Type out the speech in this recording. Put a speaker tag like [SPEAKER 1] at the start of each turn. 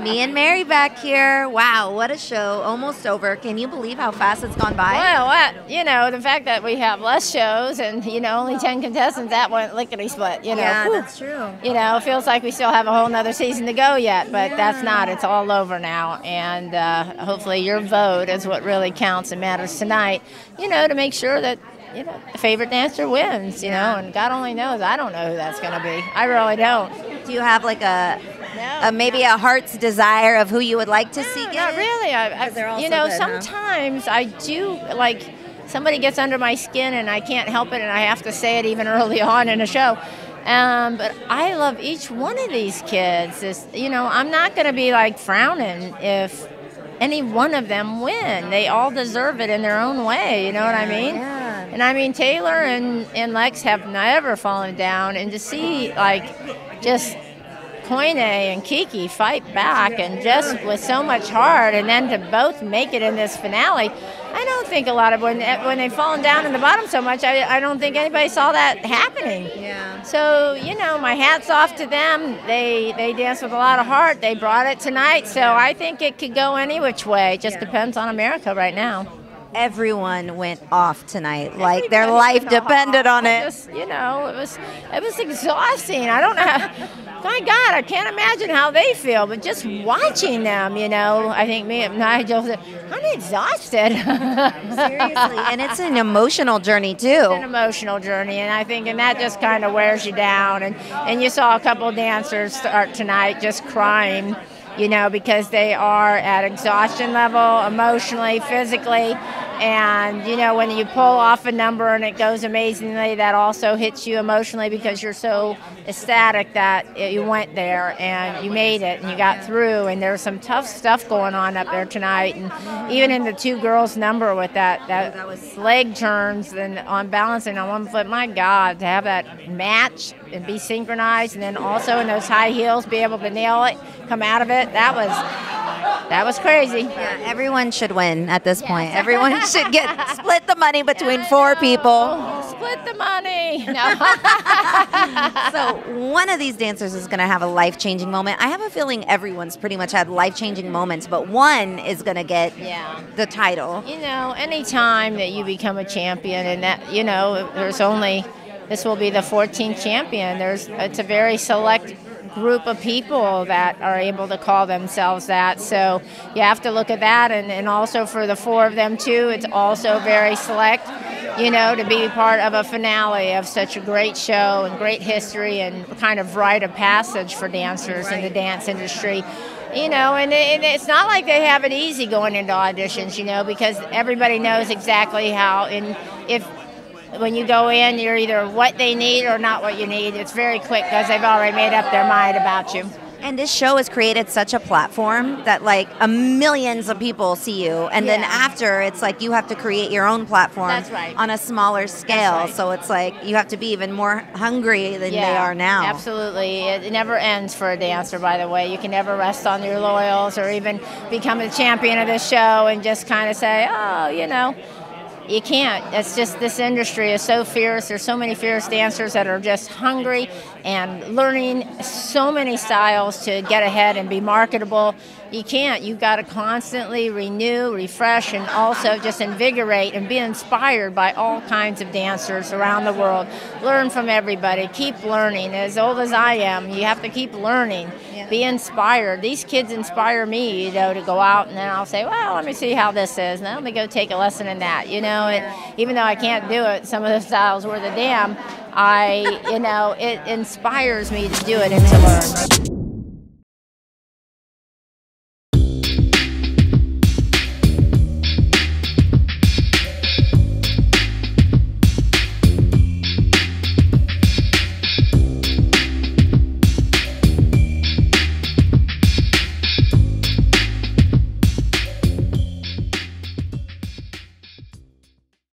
[SPEAKER 1] Me and Mary back here. Wow, what a show. Almost over. Can you believe how fast it's gone by?
[SPEAKER 2] Well, you know, the fact that we have less shows and, you know, only 10 contestants, that went lickety-split, you know.
[SPEAKER 1] Yeah,
[SPEAKER 2] Whew.
[SPEAKER 1] that's true.
[SPEAKER 2] You know, it feels like we still have a whole nother season to go yet, but that's not. It's all over now. And hopefully your vote is what really counts and matters tonight, you know, to make sure that, you know, the favorite dancer wins, you know, and God only knows. I don't know who that's going to be. I really don't.
[SPEAKER 1] Do you have like maybe a heart's desire of who you would like to see get
[SPEAKER 2] Not
[SPEAKER 1] it?
[SPEAKER 2] really. You know, sometimes I do, like, somebody gets under my skin and I can't help it and I have to say it even early on in a show. But I love each one of these kids. You know, I'm not going to be like frowning if any one of them win. They all deserve it in their own way, you know what I mean?
[SPEAKER 1] Yeah.
[SPEAKER 2] And I mean, Taylor and Lex have never fallen down, and to see, like, just Koine and Kiki fight back and just with so much heart, and then to both make it in this finale, I don't think a lot of when they've fallen down in the bottom so much, I don't think anybody saw that happening.
[SPEAKER 1] Yeah.
[SPEAKER 2] So, you know, my hat's off to them. They danced with a lot of heart. They brought it tonight, so I think it could go any which way. It just depends on America right now.
[SPEAKER 1] Everyone went off tonight, like their life depended on it.
[SPEAKER 2] Just, you know, it was exhausting. I don't know. My God, I can't imagine how they feel, but just watching them, you know, I think me and Nigel said, I'm exhausted.
[SPEAKER 1] Seriously, and it's an emotional journey too.
[SPEAKER 2] It's an emotional journey, and I think, and that just kind of wears you down. And you saw a couple of dancers start tonight just crying, you know, because they are at exhaustion level, emotionally, physically. And, you know, when you pull off a number and it goes amazingly, that also hits you emotionally because you're so ecstatic that you went there and you made it and you got through. And there's some tough stuff going on up there tonight. And even in the two girls number with that was leg turns and on balancing on one foot, my God, to have that match and be synchronized, and then also in those high heels be able to nail it, come out of it, that was crazy.
[SPEAKER 1] Yeah, everyone should win at this point. Everyone should split the money between four people.
[SPEAKER 2] Split the money. No.
[SPEAKER 1] So one of these dancers is going to have a life-changing moment. I have a feeling everyone's pretty much had life-changing moments, but one is going to get the title.
[SPEAKER 2] You know, any time that you become a champion, and that, you know, this will be the 14th champion. It's a very select group of people that are able to call themselves that. So you have to look at that, and also for the four of them too, it's also very select, you know, to be part of a finale of such a great show and great history and kind of rite of passage for dancers in the dance industry. You know, and it's not like they have it easy going into auditions, you know, because everybody knows exactly how, and when you go in, you're either what they need or not what you need. It's very quick because they've already made up their mind about you.
[SPEAKER 1] And this show has created such a platform that like millions of people see you. And then after, it's like you have to create your own platform on a smaller scale. So it's like you have to be even more hungry than they are now.
[SPEAKER 2] Absolutely. It never ends for a dancer, by the way. You can never rest on your laurels or even become a champion of this show and just kind of say, oh, you know. You can't. It's just, this industry is so fierce. There's so many fierce dancers that are just hungry and learning so many styles to get ahead and be marketable. You can't. You've got to constantly renew, refresh, and also just invigorate and be inspired by all kinds of dancers around the world. Learn from everybody. Keep learning. As old as I am, you have to keep learning. Be inspired. These kids inspire me, you know, to go out, and then I'll say, well, let me see how this is. Now let me go take a lesson in that, you know. Even though I can't do it, some of the styles worth a damn, it inspires me to do it and to learn.